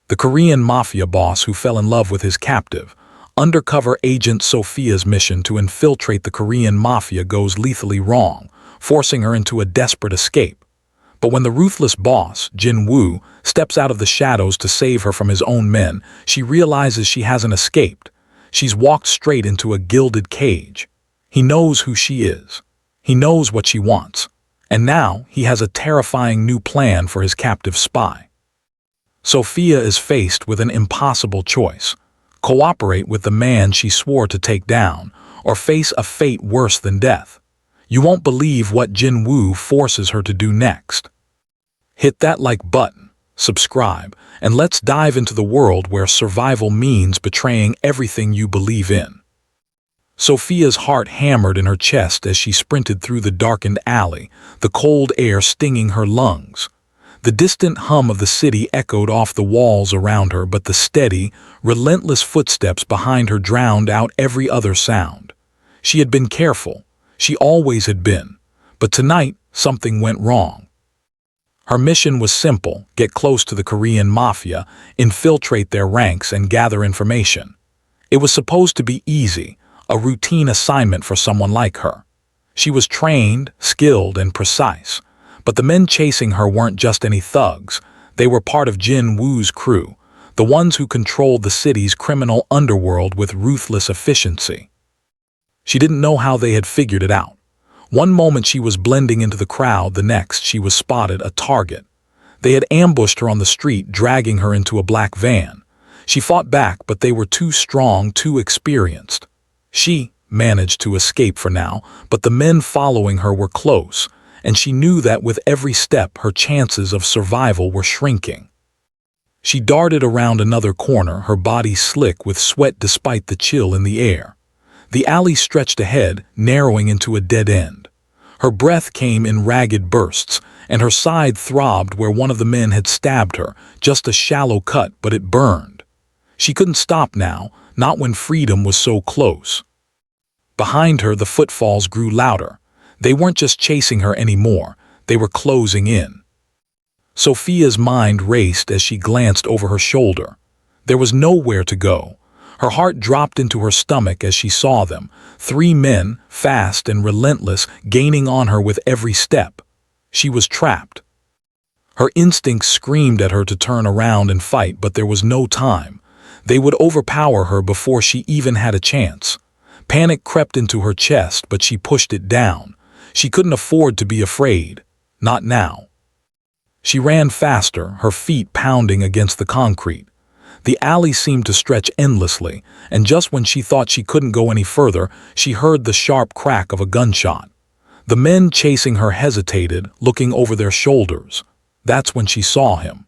the Korean Mafia boss who fell in love with his captive. Undercover agent Sophia's mission to infiltrate the Korean Mafia goes lethally wrong, forcing her into a desperate escape. But when the ruthless boss, Jin Woo, steps out of the shadows to save her from his own men, she realizes she hasn't escaped. She's walked straight into a gilded cage. He knows who she is. He knows what she wants. And now he has a terrifying new plan for his captive spy. Sophia is faced with an impossible choice: cooperate with the man she swore to take down, or face a fate worse than death. You won't believe what Jin Woo forces her to do next. Hit that like button, subscribe, and let's dive into the world where survival means betraying everything you believe in. Sophia's heart hammered in her chest as she sprinted through the darkened alley, the cold air stinging her lungs. The distant hum of the city echoed off the walls around her, but the steady, relentless footsteps behind her drowned out every other sound. She had been careful. She always had been. But tonight, something went wrong. Her mission was simple: get close to the Korean Mafia, infiltrate their ranks, and gather information. It was supposed to be easy, a routine assignment for someone like her. She was trained, skilled, and precise. But the men chasing her weren't just any thugs. They were part of Jin Woo's crew, the ones who controlled the city's criminal underworld with ruthless efficiency. She didn't know how they had figured it out. One moment she was blending into the crowd, the next she was spotted a target. They had ambushed her on the street, dragging her into a black van. She fought back, but they were too strong, too experienced. She managed to escape for now, but the men following her were close, and she knew that with every step her chances of survival were shrinking. She darted around another corner, her body slick with sweat despite the chill in the air. The alley stretched ahead, narrowing into a dead end. Her breath came in ragged bursts, and her side throbbed where one of the men had stabbed her, just a shallow cut, but it burned. She couldn't stop now, not when freedom was so close. Behind her, the footfalls grew louder. They weren't just chasing her anymore, they were closing in. Sophia's mind raced as she glanced over her shoulder. There was nowhere to go. Her heart dropped into her stomach as she saw them, 3 men, fast and relentless, gaining on her with every step. She was trapped. Her instincts screamed at her to turn around and fight, but there was no time. They would overpower her before she even had a chance. Panic crept into her chest, but she pushed it down. She couldn't afford to be afraid. Not now. She ran faster, her feet pounding against the concrete. The alley seemed to stretch endlessly, and just when she thought she couldn't go any further, she heard the sharp crack of a gunshot. The men chasing her hesitated, looking over their shoulders. That's when she saw him.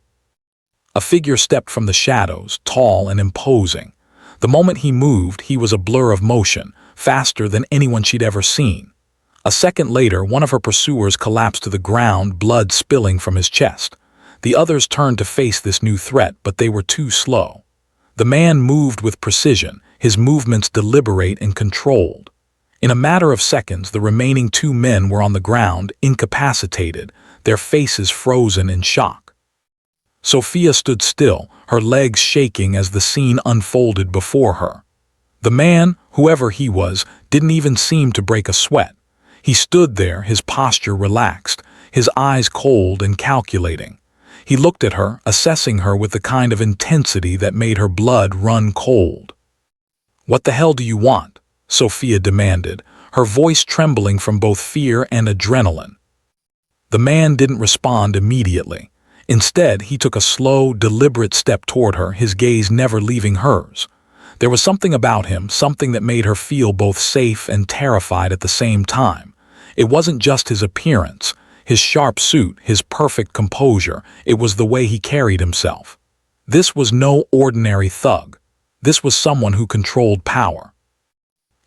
A figure stepped from the shadows, tall and imposing. The moment he moved, he was a blur of motion, faster than anyone she'd ever seen. A second later, one of her pursuers collapsed to the ground, blood spilling from his chest. The others turned to face this new threat, but they were too slow. The man moved with precision, his movements deliberate and controlled. In a matter of seconds, the remaining 2 men were on the ground, incapacitated, their faces frozen in shock. Sophia stood still, her legs shaking as the scene unfolded before her. The man, whoever he was, didn't even seem to break a sweat. He stood there, his posture relaxed, his eyes cold and calculating. He looked at her, assessing her with the kind of intensity that made her blood run cold. "What the hell do you want?" Sophia demanded, her voice trembling from both fear and adrenaline. The man didn't respond immediately. Instead, he took a slow, deliberate step toward her, his gaze never leaving hers. There was something about him, something that made her feel both safe and terrified at the same time. It wasn't just his appearance, his sharp suit, his perfect composure. It was the way he carried himself. This was no ordinary thug. This was someone who controlled power.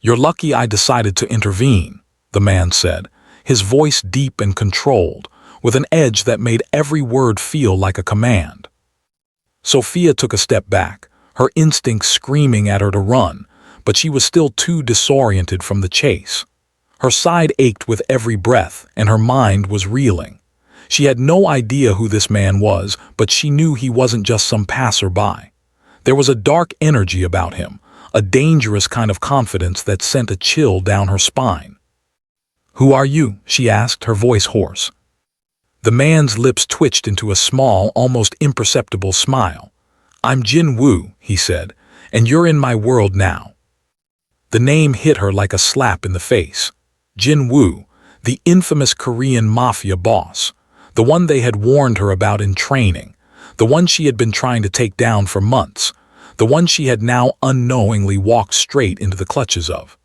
"You're lucky I decided to intervene," the man said, his voice deep and controlled, with an edge that made every word feel like a command. Sophia took a step back, her instincts screaming at her to run, but she was still too disoriented from the chase. Her side ached with every breath, and her mind was reeling. She had no idea who this man was, but she knew he wasn't just some passerby. There was a dark energy about him, a dangerous kind of confidence that sent a chill down her spine. "Who are you?" she asked, her voice hoarse. The man's lips twitched into a small, almost imperceptible smile. "I'm Jin Woo," he said, "and you're in my world now." The name hit her like a slap in the face. Jin Woo, the infamous Korean Mafia boss, the one they had warned her about in training, the one she had been trying to take down for months, the one she had now unknowingly walked straight into the clutches of.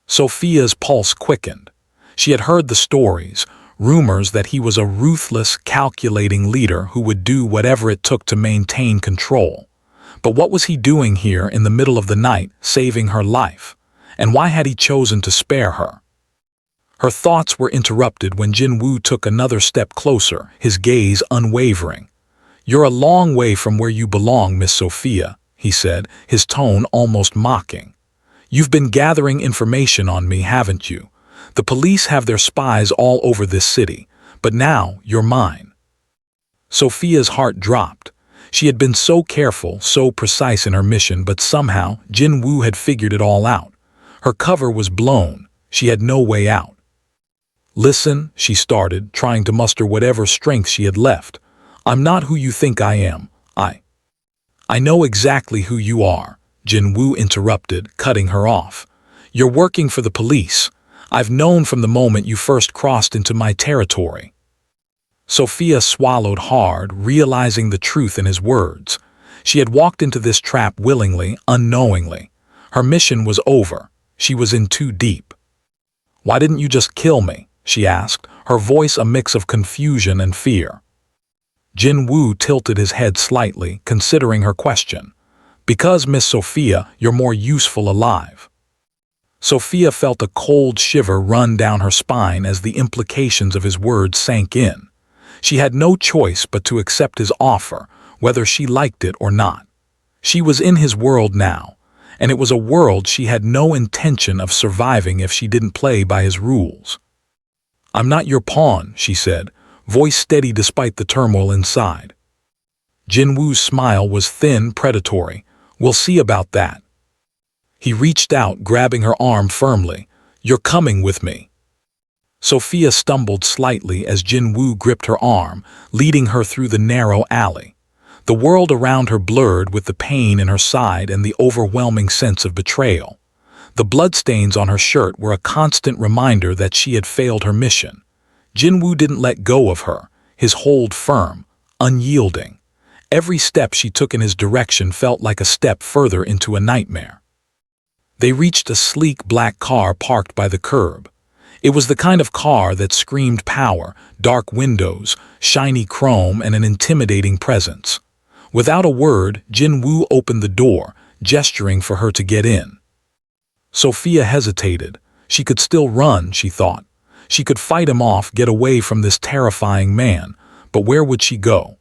Sophia's pulse quickened. She had heard the stories, rumors that he was a ruthless, calculating leader who would do whatever it took to maintain control. But what was he doing here in the middle of the night, saving her life? And why had he chosen to spare her? Her thoughts were interrupted when Jin Woo took another step closer, his gaze unwavering. "You're a long way from where you belong, Miss Sophia," he said, his tone almost mocking. "You've been gathering information on me, haven't you? The police have their spies all over this city, but now you're mine." Sophia's heart dropped. She had been so careful, so precise in her mission, but somehow Jin Woo had figured it all out. Her cover was blown. She had no way out. "Listen," she started, trying to muster whatever strength she had left. "I'm not who you think I am. I know exactly who you are," Jin Woo interrupted, cutting her off. "You're working for the police. I've known from the moment you first crossed into my territory." Sophia swallowed hard, realizing the truth in his words. She had walked into this trap willingly, unknowingly. Her mission was over. She was in too deep. "Why didn't you just kill me?" she asked, her voice a mix of confusion and fear. Jin Woo tilted his head slightly, considering her question. "Because, Miss Sophia, you're more useful alive." Sophia felt a cold shiver run down her spine as the implications of his words sank in. She had no choice but to accept his offer, whether she liked it or not. She was in his world now, and it was a world she had no intention of surviving if she didn't play by his rules. "I'm not your pawn," she said, voice steady despite the turmoil inside. Jin Woo's smile was thin, predatory. "We'll see about that." He reached out, grabbing her arm firmly. "You're coming with me." Sophia stumbled slightly as Jin Woo gripped her arm, leading her through the narrow alley. The world around her blurred with the pain in her side and the overwhelming sense of betrayal. The bloodstains on her shirt were a constant reminder that she had failed her mission. Jin Woo didn't let go of her, his hold firm, unyielding. Every step she took in his direction felt like a step further into a nightmare. They reached a sleek black car parked by the curb. It was the kind of car that screamed power, dark windows, shiny chrome, and an intimidating presence. Without a word, Jin Woo opened the door, gesturing for her to get in. Sophia hesitated. She could still run, she thought. She could fight him off, get away from this terrifying man, but where would she go?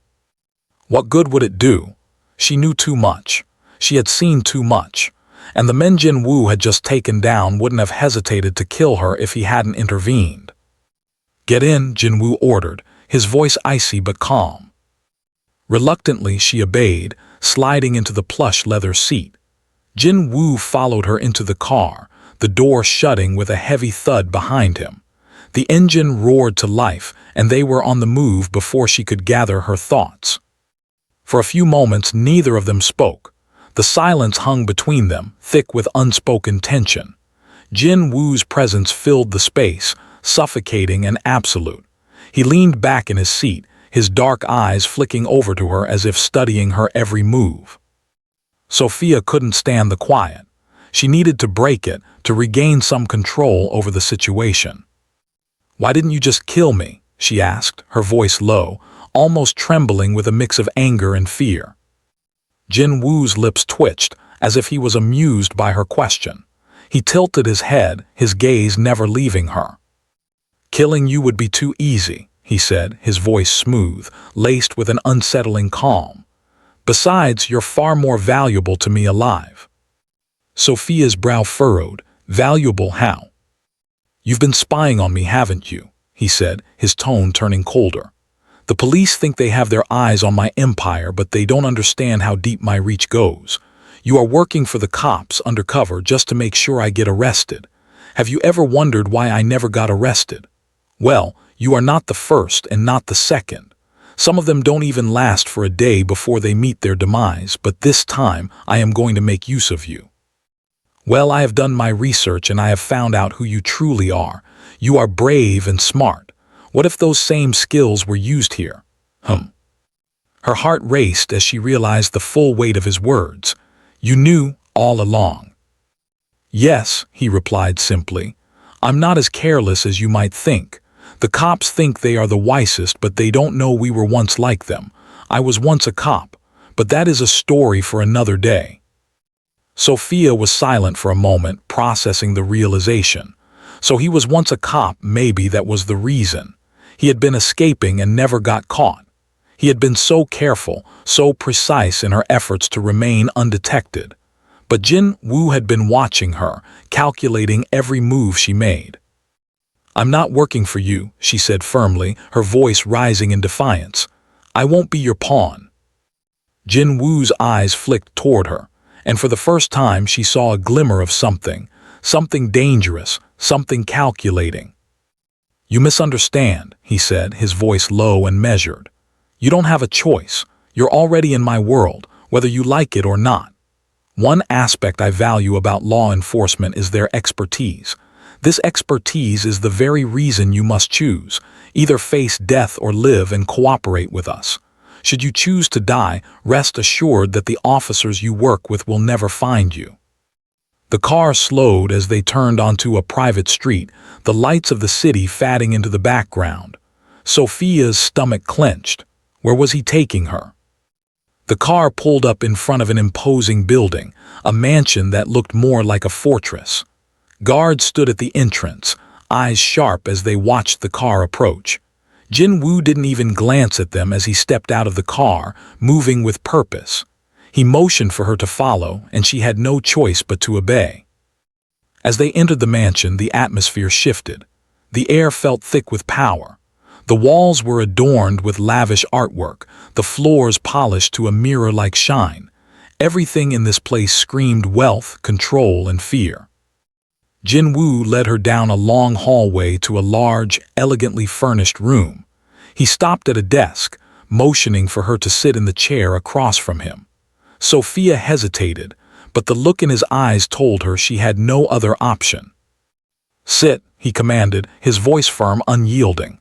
What good would it do? She knew too much. She had seen too much. And the men Jin Woo had just taken down wouldn't have hesitated to kill her if he hadn't intervened. "Get in," Jin Woo ordered, his voice icy but calm. Reluctantly, she obeyed, sliding into the plush leather seat. Jin Woo followed her into the car, the door shutting with a heavy thud behind him. The engine roared to life, and they were on the move before she could gather her thoughts. For a few moments, neither of them spoke. The silence hung between them, thick with unspoken tension. Jin Woo's presence filled the space, suffocating and absolute. He leaned back in his seat, his dark eyes flicking over to her as if studying her every move. Sophia couldn't stand the quiet. She needed to break it, to regain some control over the situation. "Why didn't you just kill me?" she asked, her voice low, almost trembling with a mix of anger and fear. Jin Woo's lips twitched, as if he was amused by her question. He tilted his head, his gaze never leaving her. "Killing you would be too easy," he said, his voice smooth, laced with an unsettling calm. "Besides, you're far more valuable to me alive." Sophia's brow furrowed. "Valuable how?" "You've been spying on me, haven't you?" he said, his tone turning colder. The police think they have their eyes on my empire, but they don't understand how deep my reach goes. You are working for the cops undercover just to make sure I get arrested. Have you ever wondered why I never got arrested? Well, you are not the first and not the second. Some of them don't even last for a day before they meet their demise, but this time I am going to make use of you. Well, I have done my research and I have found out who you truly are. You are brave and smart. What if those same skills were used here? Her heart raced as she realized the full weight of his words. You knew all along. Yes, he replied simply. I'm not as careless as you might think. The cops think they are the wisest, but they don't know we were once like them. I was once a cop, but that is a story for another day. Sophia was silent for a moment, processing the realization. So he was once a cop, maybe that was the reason. He had been escaping and never got caught. He had been so careful, so precise in her efforts to remain undetected. But Jin Woo had been watching her, calculating every move she made. I'm not working for you, she said firmly, her voice rising in defiance. I won't be your pawn. Jin Woo's eyes flicked toward her, and for the first time she saw a glimmer of something dangerous, something calculating. You misunderstand, he said, his voice low and measured. You don't have a choice. You're already in my world, whether you like it or not. One aspect I value about law enforcement is their expertise. This expertise is the very reason you must choose, either face death or live and cooperate with us. Should you choose to die, rest assured that the officers you work with will never find you. The car slowed as they turned onto a private street, the lights of the city fading into the background. Sophia's stomach clenched. Where was he taking her? The car pulled up in front of an imposing building, a mansion that looked more like a fortress. Guards stood at the entrance, eyes sharp as they watched the car approach. Jin Woo didn't even glance at them as he stepped out of the car, moving with purpose. He motioned for her to follow, and she had no choice but to obey. As they entered the mansion, the atmosphere shifted. The air felt thick with power. The walls were adorned with lavish artwork, the floors polished to a mirror-like shine. Everything in this place screamed wealth, control, and fear. Jin Woo led her down a long hallway to a large, elegantly furnished room. He stopped at a desk, motioning for her to sit in the chair across from him. Sophia hesitated, but the look in his eyes told her she had no other option. Sit, he commanded, his voice firm, unyielding.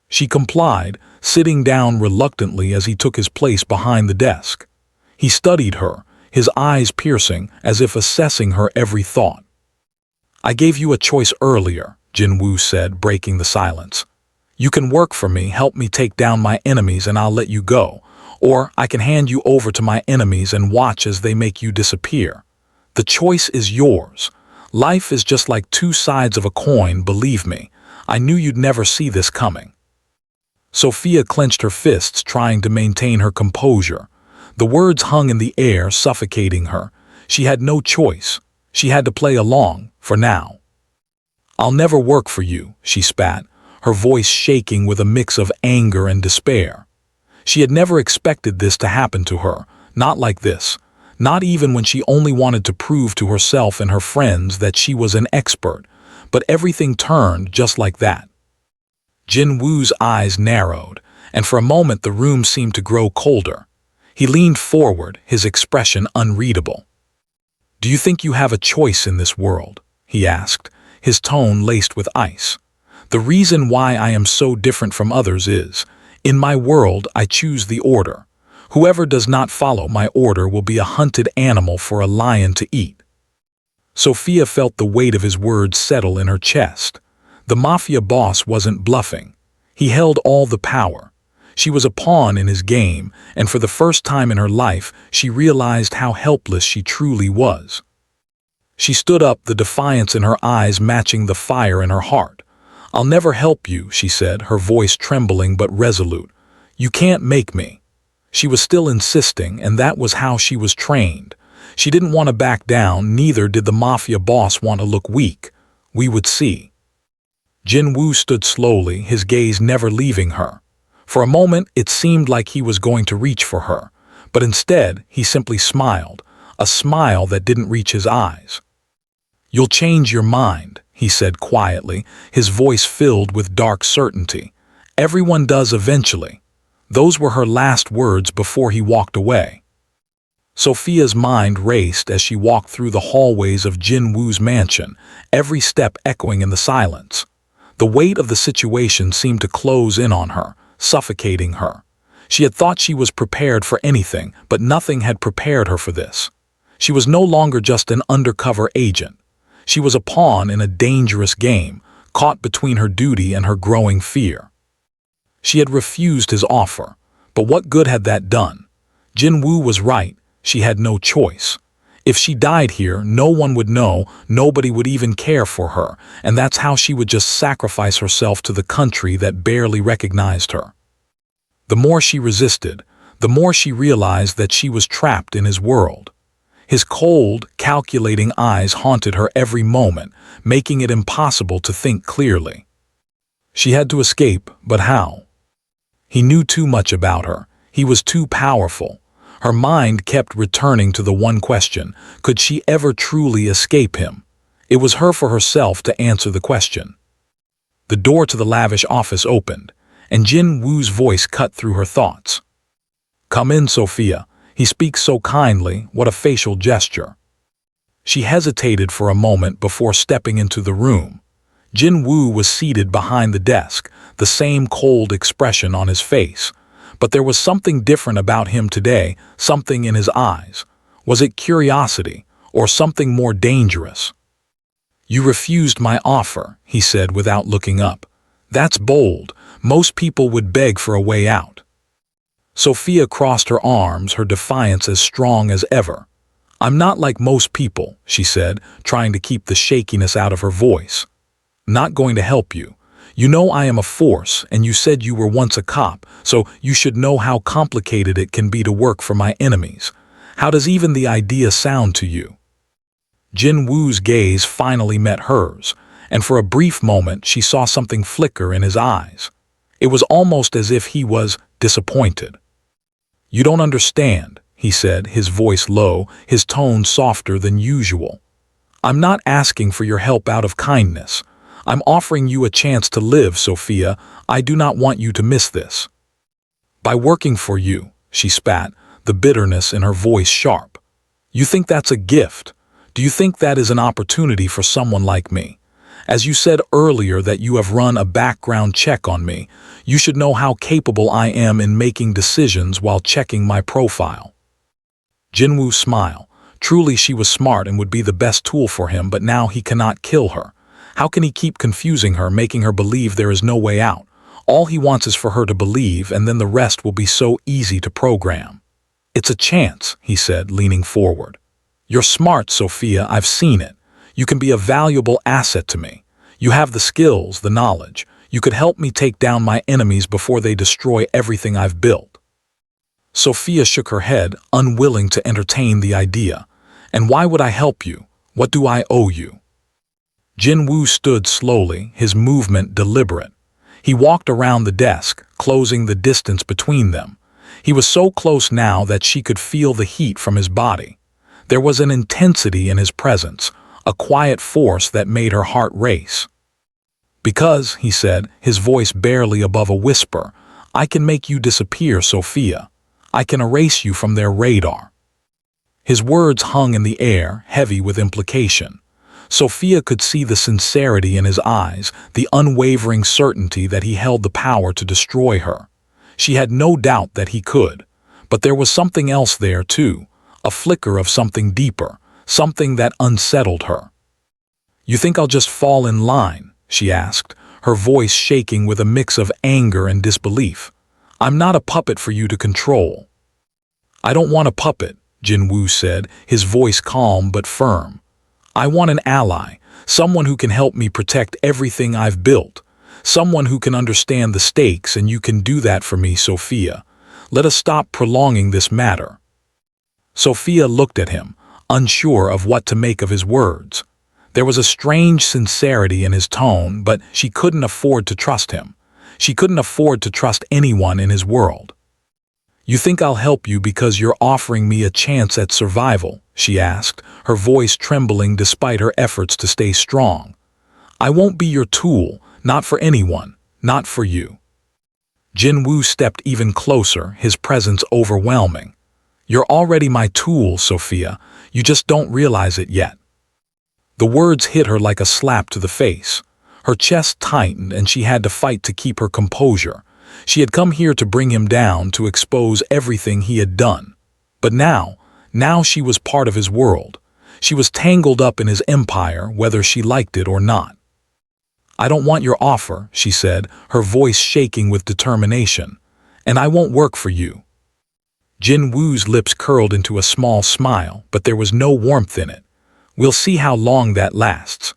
She complied, sitting down reluctantly as he took his place behind the desk. He studied her, his eyes piercing, as if assessing her every thought. I gave you a choice earlier, Jin Woo said, breaking the silence. You can work for me, help me take down my enemies, and I'll let you go. Or I can hand you over to my enemies and watch as they make you disappear. The choice is yours. Life is just like two sides of a coin, believe me. I knew you'd never see this coming. Sophia clenched her fists, trying to maintain her composure. The words hung in the air, suffocating her. She had no choice. She had to play along, for now. I'll never work for you, she spat, her voice shaking with a mix of anger and despair. She had never expected this to happen to her, not like this, not even when she only wanted to prove to herself and her friends that she was an expert, but everything turned just like that. Jin Woo's eyes narrowed, and for a moment the room seemed to grow colder. He leaned forward, his expression unreadable. Do you think you have a choice in this world? He asked, his tone laced with ice. The reason why I am so different from others is, in my world I choose the order. Whoever does not follow my order will be a hunted animal for a lion to eat. Sophia felt the weight of his words settle in her chest. The mafia boss wasn't bluffing. He held all the power. She was a pawn in his game, and for the first time in her life, she realized how helpless she truly was. She stood up, the defiance in her eyes matching the fire in her heart. I'll never help you, she said, her voice trembling but resolute. You can't make me. She was still insisting, and that was how she was trained. She didn't want to back down, neither did the mafia boss want to look weak. We would see. Jin Woo stood slowly, his gaze never leaving her. For a moment, it seemed like he was going to reach for her, but instead, he simply smiled, a smile that didn't reach his eyes. "You'll change your mind," he said quietly, his voice filled with dark certainty. "Everyone does eventually." Those were her last words before he walked away. Sophia's mind raced as she walked through the hallways of Jin Woo's mansion, every step echoing in the silence. The weight of the situation seemed to close in on her, suffocating her. She had thought she was prepared for anything, but nothing had prepared her for this. She was no longer just an undercover agent. She was a pawn in a dangerous game, caught between her duty and her growing fear. She had refused his offer, but what good had that done? Jin Woo was right, she had no choice. If she died here, no one would know, nobody would even care for her, and that's how she would just sacrifice herself to the country that barely recognized her. The more she resisted, the more she realized that she was trapped in his world. His cold, calculating eyes haunted her every moment, making it impossible to think clearly. She had to escape, but how? He knew too much about her. He was too powerful. Her mind kept returning to the one question: could she ever truly escape him? It was her for herself to answer the question. The door to the lavish office opened, and Jin Woo's voice cut through her thoughts. "Come in, Sophia. He speaks so kindly, what a facial gesture." She hesitated for a moment before stepping into the room. Jin Woo was seated behind the desk, the same cold expression on his face. But there was something different about him today, something in his eyes. Was it curiosity, or something more dangerous? "You refused my offer," he said without looking up. "That's bold. Most people would beg for a way out." Sophia crossed her arms, her defiance as strong as ever. "I'm not like most people," she said, trying to keep the shakiness out of her voice. "Not going to help you. You know I am a force, and you said you were once a cop, so you should know how complicated it can be to work for my enemies. How does even the idea sound to you?" Jin Woo's gaze finally met hers, and for a brief moment she saw something flicker in his eyes. It was almost as if he was disappointed. "You don't understand," he said, his voice low, his tone softer than usual. "I'm not asking for your help out of kindness. I'm offering you a chance to live, Sophia. I do not want you to miss this." "By working for you," she spat, the bitterness in her voice sharp. "You think that's a gift? Do you think that is an opportunity for someone like me? As you said earlier that you have run a background check on me, you should know how capable I am in making decisions while checking my profile." Jin Woo smiled. Truly she was smart and would be the best tool for him, but now he cannot kill her. How can he keep confusing her, making her believe there is no way out? All he wants is for her to believe, and then the rest will be so easy to program. "It's a chance," he said, leaning forward. "You're smart, Sophia, I've seen it. You can be a valuable asset to me. You have the skills, the knowledge. You could help me take down my enemies before they destroy everything I've built." Sophia shook her head, unwilling to entertain the idea. "And why would I help you? What do I owe you?" Jin Woo stood slowly, his movement deliberate. He walked around the desk, closing the distance between them. He was so close now that she could feel the heat from his body. There was an intensity in his presence, a quiet force that made her heart race. "Because," he said, his voice barely above a whisper, "I can make you disappear, Sophia. I can erase you from their radar." His words hung in the air, heavy with implication. Sophia could see the sincerity in his eyes, the unwavering certainty that he held the power to destroy her. She had no doubt that he could. But there was something else there, too, a flicker of something deeper, something that unsettled her. "You think I'll just fall in line?" she asked, her voice shaking with a mix of anger and disbelief. "I'm not a puppet for you to control." "I don't want a puppet," Jin Woo said, his voice calm but firm. "I want an ally, someone who can help me protect everything I've built, someone who can understand the stakes, and you can do that for me, Sophia. Let us stop prolonging this matter." Sophia looked at him, unsure of what to make of his words. There was a strange sincerity in his tone, but she couldn't afford to trust him. She couldn't afford to trust anyone in his world. "You think I'll help you because you're offering me a chance at survival?" she asked, her voice trembling despite her efforts to stay strong. "I won't be your tool, not for anyone, not for you." Jin Woo stepped even closer, his presence overwhelming. "You're already my tool, Sophia. You just don't realize it yet." The words hit her like a slap to the face. Her chest tightened and she had to fight to keep her composure. She had come here to bring him down, to expose everything he had done. But now she was part of his world. She was tangled up in his empire, whether she liked it or not. "I don't want your offer," she said, her voice shaking with determination. "And I won't work for you." Jin Woo's lips curled into a small smile, but there was no warmth in it. "We'll see how long that lasts."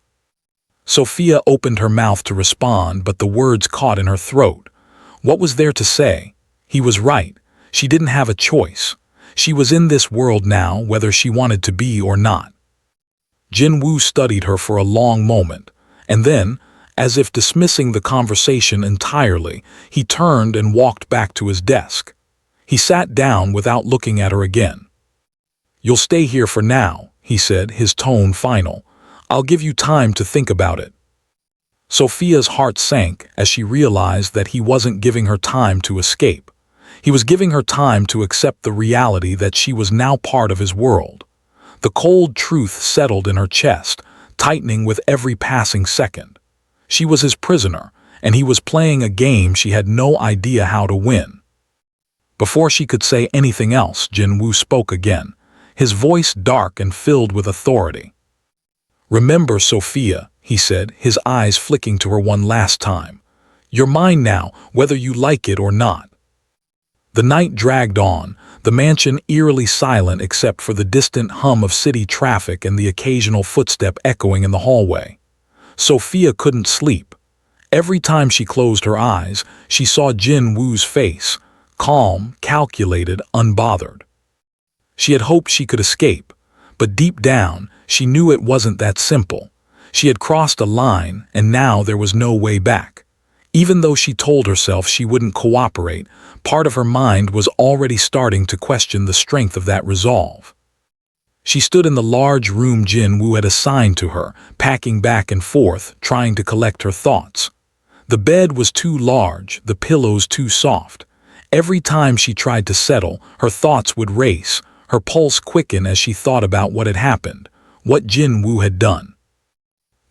Sophia opened her mouth to respond, but the words caught in her throat. What was there to say? He was right. She didn't have a choice. She was in this world now, whether she wanted to be or not. Jin Woo studied her for a long moment, and then, as if dismissing the conversation entirely, he turned and walked back to his desk. He sat down without looking at her again. "You'll stay here for now," he said, his tone final. "I'll give you time to think about it." Sophia's heart sank as she realized that he wasn't giving her time to escape. He was giving her time to accept the reality that she was now part of his world. The cold truth settled in her chest, tightening with every passing second. She was his prisoner, and he was playing a game she had no idea how to win. Before she could say anything else, Jin Woo spoke again, his voice dark and filled with authority. "Remember, Sophia," he said, his eyes flicking to her one last time. "You're mine now, whether you like it or not." The night dragged on, the mansion eerily silent except for the distant hum of city traffic and the occasional footstep echoing in the hallway. Sophia couldn't sleep. Every time she closed her eyes, she saw Jin Woo's face, calm, calculated, unbothered. She had hoped she could escape, but deep down, she knew it wasn't that simple. She had crossed a line, and now there was no way back. Even though she told herself she wouldn't cooperate, part of her mind was already starting to question the strength of that resolve. She stood in the large room Jin Woo had assigned to her, packing back and forth, trying to collect her thoughts. The bed was too large, the pillows too soft. Every time she tried to settle, her thoughts would race, her pulse quicken as she thought about what had happened, what Jin Woo had done.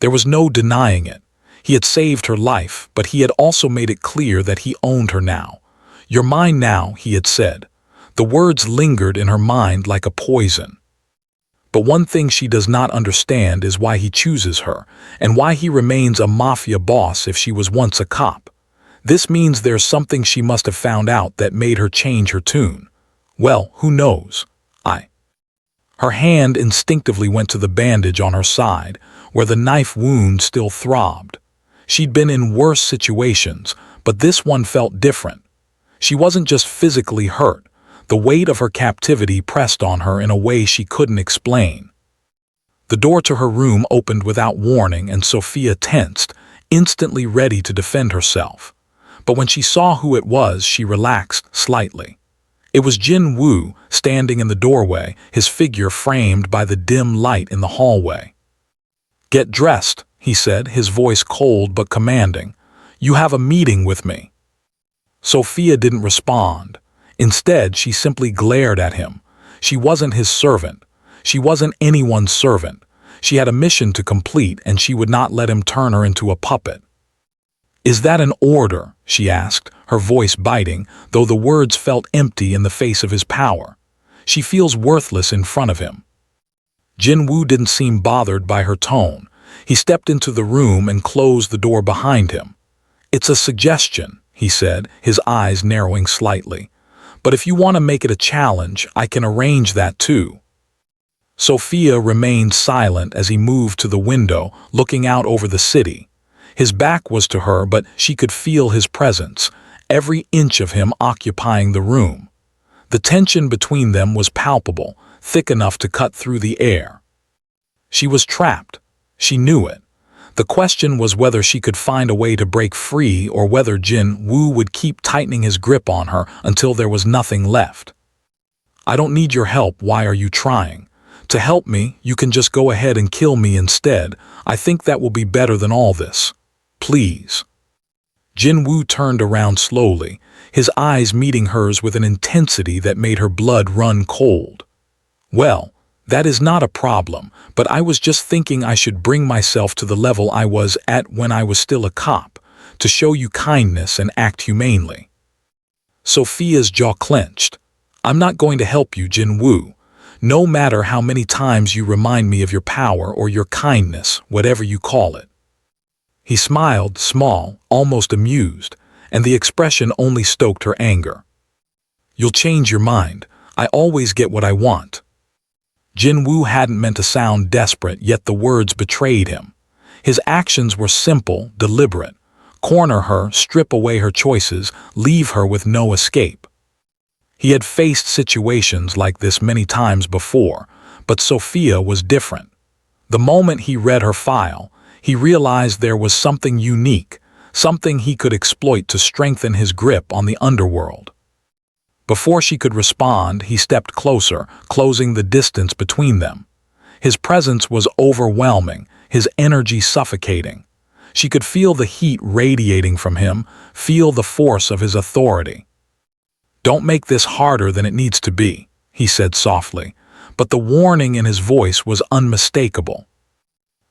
There was no denying it. He had saved her life, but he had also made it clear that he owned her now. "You're mine now," he had said. The words lingered in her mind like a poison. But one thing she does not understand is why he chooses her, and why he remains a mafia boss if she was once a cop. This means there's something she must have found out that made her change her tune. Well, who knows? Her hand instinctively went to the bandage on her side, where the knife wound still throbbed. She'd been in worse situations, but this one felt different. She wasn't just physically hurt. The weight of her captivity pressed on her in a way she couldn't explain. The door to her room opened without warning, and Sophia tensed, instantly ready to defend herself. But when she saw who it was, she relaxed slightly. It was Jin Woo, standing in the doorway, his figure framed by the dim light in the hallway. "Get dressed," he said, his voice cold but commanding. "You have a meeting with me." Sophia didn't respond. Instead, she simply glared at him. She wasn't his servant. She wasn't anyone's servant. She had a mission to complete, and she would not let him turn her into a puppet. "Is that an order?" she asked, her voice biting, though the words felt empty in the face of his power. "She feels worthless in front of him." Jin Woo didn't seem bothered by her tone. He stepped into the room and closed the door behind him. "It's a suggestion," he said, his eyes narrowing slightly. "But if you want to make it a challenge, I can arrange that too." Sophia remained silent as he moved to the window, looking out over the city. His back was to her, but she could feel his presence, every inch of him occupying the room. The tension between them was palpable, thick enough to cut through the air. She was trapped. She knew it. The question was whether she could find a way to break free or whether Jin Woo would keep tightening his grip on her until there was nothing left. "I don't need your help, why are you trying? To help me, you can just go ahead and kill me instead. I think that will be better than all this. Please." Jin Woo turned around slowly, his eyes meeting hers with an intensity that made her blood run cold. "Well, that is not a problem, but I was just thinking I should bring myself to the level I was at when I was still a cop, to show you kindness and act humanely." Sophia's jaw clenched. "I'm not going to help you, Jin Woo. No matter how many times you remind me of your power or your kindness, whatever you call it." He smiled, small, almost amused, and the expression only stoked her anger. "You'll change your mind. I always get what I want." Jin Woo hadn't meant to sound desperate, yet the words betrayed him. His actions were simple, deliberate. Corner her, strip away her choices, leave her with no escape. He had faced situations like this many times before, but Sophia was different. The moment he read her file, he realized there was something unique, something he could exploit to strengthen his grip on the underworld. Before she could respond, he stepped closer, closing the distance between them. His presence was overwhelming, his energy suffocating. She could feel the heat radiating from him, feel the force of his authority. "Don't make this harder than it needs to be," he said softly, but the warning in his voice was unmistakable.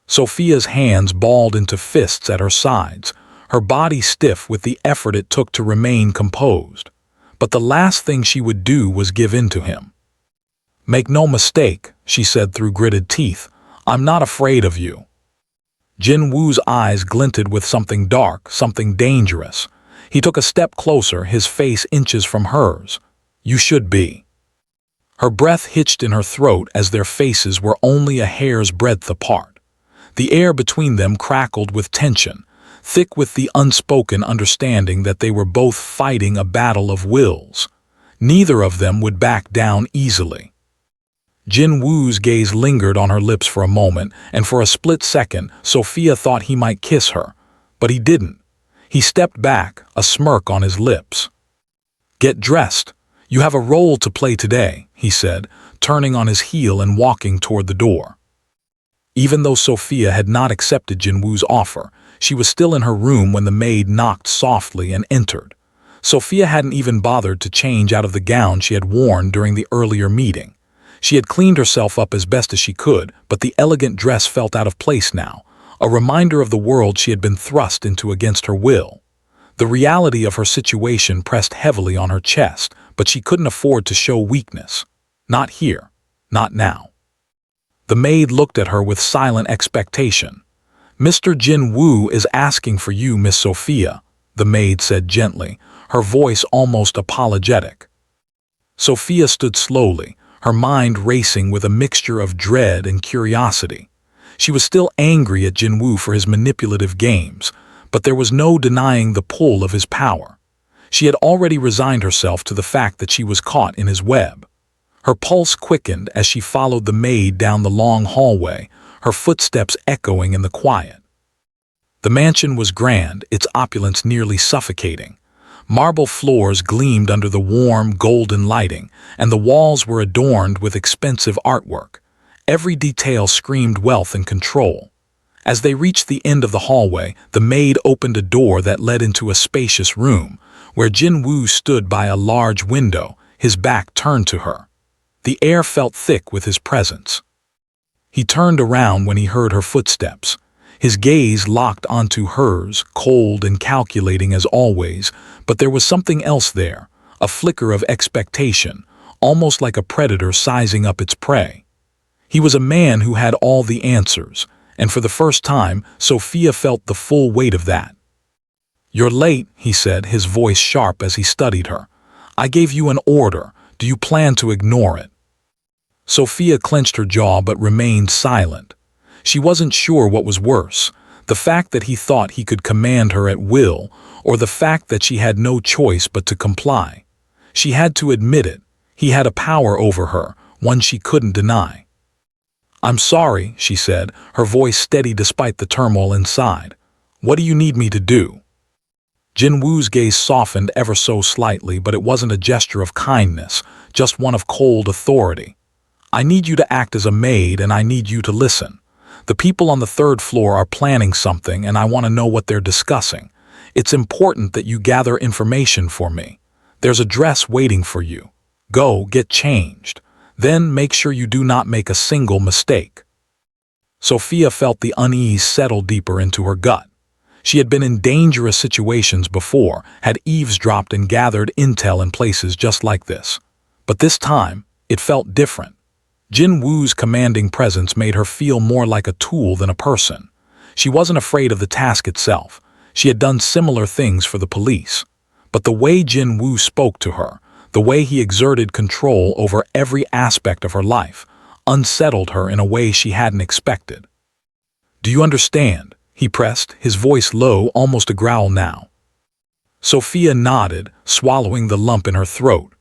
Sophia's hands balled into fists at her sides, her body stiff with the effort it took to remain composed. But the last thing she would do was give in to him. "Make no mistake," she said through gritted teeth, "I'm not afraid of you." Jin Woo's eyes glinted with something dark, something dangerous. He took a step closer, his face inches from hers. "You should be." Her breath hitched in her throat as their faces were only a hair's breadth apart. The air between them crackled with tension, thick with the unspoken understanding that they were both fighting a battle of wills. Neither of them would back down easily. Jin Woo's gaze lingered on her lips for a moment, and for a split second, Sophia thought he might kiss her. But he didn't. He stepped back, a smirk on his lips. "Get dressed. You have a role to play today," he said, turning on his heel and walking toward the door. Even though Sophia had not accepted Jin Woo's offer, she was still in her room when the maid knocked softly and entered. Sophia hadn't even bothered to change out of the gown she had worn during the earlier meeting. She had cleaned herself up as best as she could, but the elegant dress felt out of place now, a reminder of the world she had been thrust into against her will. The reality of her situation pressed heavily on her chest, but she couldn't afford to show weakness. Not here. Not now. The maid looked at her with silent expectation. "Mr. Jin Woo is asking for you, Miss Sophia," the maid said gently, her voice almost apologetic. Sophia stood slowly, her mind racing with a mixture of dread and curiosity. She was still angry at Jin Woo for his manipulative games, but there was no denying the pull of his power. She had already resigned herself to the fact that she was caught in his web. Her pulse quickened as she followed the maid down the long hallway, her footsteps echoing in the quiet. The mansion was grand, its opulence nearly suffocating. Marble floors gleamed under the warm, golden lighting, and the walls were adorned with expensive artwork. Every detail screamed wealth and control. As they reached the end of the hallway, the maid opened a door that led into a spacious room, where Jin Woo stood by a large window, his back turned to her. The air felt thick with his presence. He turned around when he heard her footsteps. His gaze locked onto hers, cold and calculating as always, but there was something else there, a flicker of expectation, almost like a predator sizing up its prey. He was a man who had all the answers, and for the first time, Sophia felt the full weight of that. "You're late," he said, his voice sharp as he studied her. "I gave you an order. Do you plan to ignore it?" Sophia clenched her jaw but remained silent. She wasn't sure what was worse, the fact that he thought he could command her at will, or the fact that she had no choice but to comply. She had to admit it. He had a power over her, one she couldn't deny. "I'm sorry," she said, her voice steady despite the turmoil inside. "What do you need me to do?" Jin Woo's gaze softened ever so slightly, but it wasn't a gesture of kindness, just one of cold authority. "I need you to act as a maid, and I need you to listen. The people on the third floor are planning something, and I want to know what they're discussing. It's important that you gather information for me. There's a dress waiting for you. Go, get changed. Then make sure you do not make a single mistake." Sophia felt the unease settle deeper into her gut. She had been in dangerous situations before, had eavesdropped and gathered intel in places just like this. But this time, it felt different. Jin Woo's commanding presence made her feel more like a tool than a person. She wasn't afraid of the task itself. She had done similar things for the police. But the way Jin Woo spoke to her, the way he exerted control over every aspect of her life, unsettled her in a way she hadn't expected. "Do you understand?" he pressed, his voice low, almost a growl now. Sophia nodded, swallowing the lump in her throat.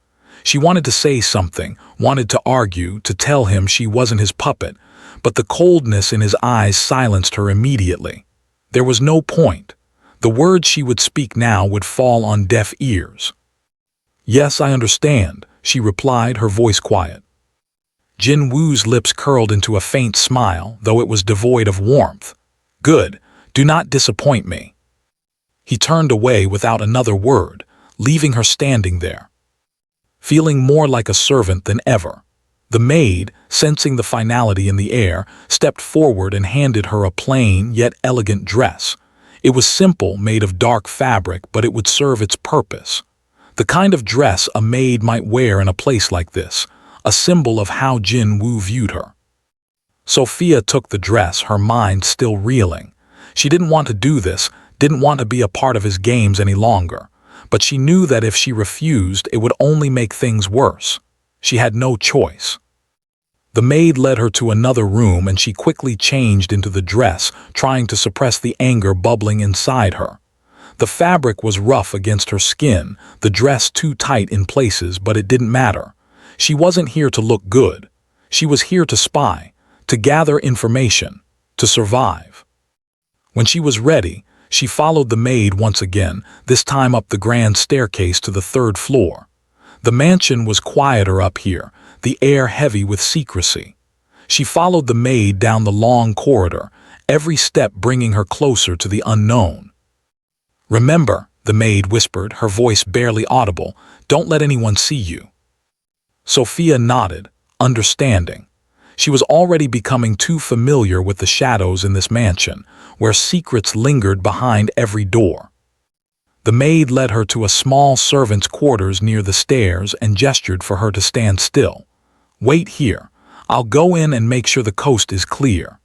She wanted to say something, wanted to argue, to tell him she wasn't his puppet, but the coldness in his eyes silenced her immediately. There was no point. The words she would speak now would fall on deaf ears. "Yes, I understand," she replied, her voice quiet. Jin Woo's lips curled into a faint smile, though it was devoid of warmth. "Good. Do not disappoint me." He turned away without another word, leaving her standing there, feeling more like a servant than ever. The maid, sensing the finality in the air, stepped forward and handed her a plain yet elegant dress. It was simple, made of dark fabric, but it would serve its purpose. The kind of dress a maid might wear in a place like this, a symbol of how Jin Woo viewed her. Sophia took the dress, her mind still reeling. She didn't want to do this, didn't want to be a part of his games any longer, but she knew that if she refused, it would only make things worse. She had no choice. The maid led her to another room, and she quickly changed into the dress, trying to suppress the anger bubbling inside her. The fabric was rough against her skin, the dress too tight in places, but it didn't matter. She wasn't here to look good. She was here to spy, to gather information, to survive. When she was ready, she followed the maid once again, this time up the grand staircase to the third floor. The mansion was quieter up here, the air heavy with secrecy. She followed the maid down the long corridor, every step bringing her closer to the unknown. "Remember," the maid whispered, her voice barely audible, "don't let anyone see you." Sophia nodded, understanding. She was already becoming too familiar with the shadows in this mansion, where secrets lingered behind every door. The maid led her to a small servant's quarters near the stairs and gestured for her to stand still. "Wait here. I'll go in and make sure the coast is clear."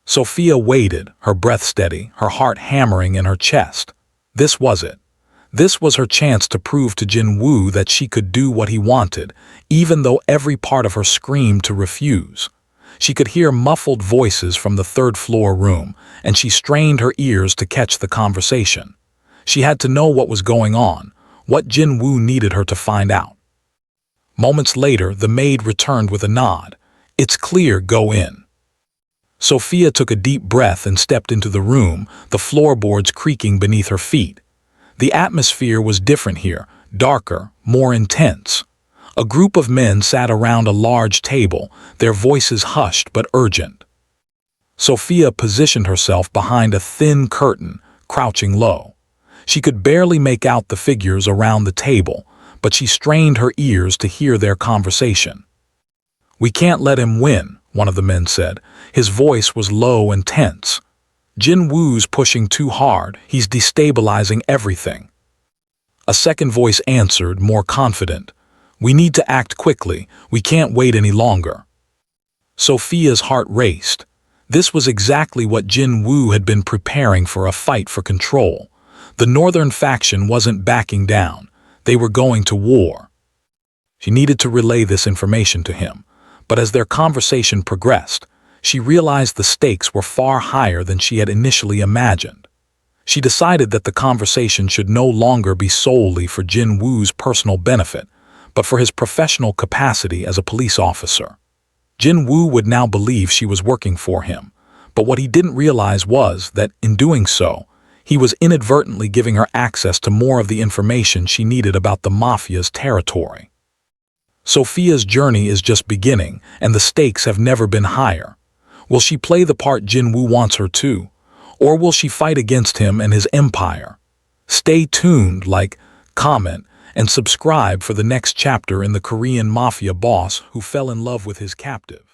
Sophia waited, her breath steady, her heart hammering in her chest. This was it. This was her chance to prove to Jin Woo that she could do what he wanted, even though every part of her screamed to refuse. She could hear muffled voices from the third-floor room, and she strained her ears to catch the conversation. She had to know what was going on, what Jin Woo needed her to find out. Moments later, the maid returned with a nod. "It's clear, go in." Sophia took a deep breath and stepped into the room, the floorboards creaking beneath her feet. The atmosphere was different here, darker, more intense. A group of men sat around a large table, their voices hushed but urgent. Sophia positioned herself behind a thin curtain, crouching low. She could barely make out the figures around the table, but she strained her ears to hear their conversation. "We can't let him win," one of the men said. His voice was low and tense. "Jin Woo's pushing too hard, he's destabilizing everything." A second voice answered, more confident. "We need to act quickly, we can't wait any longer." Sophia's heart raced. This was exactly what Jin Woo had been preparing for, a fight for control. The northern faction wasn't backing down, they were going to war. She needed to relay this information to him, but as their conversation progressed, she realized the stakes were far higher than she had initially imagined. She decided that the conversation should no longer be solely for Jin Woo's personal benefit, but for his professional capacity as a police officer. Jin Woo would now believe she was working for him, but what he didn't realize was that, in doing so, he was inadvertently giving her access to more of the information she needed about the Mafia's territory. Sophia's journey is just beginning, and the stakes have never been higher. Will she play the part Jin Woo wants her to, or will she fight against him and his empire? Stay tuned, like, comment, and subscribe for the next chapter in the Korean Mafia boss who fell in love with his captive.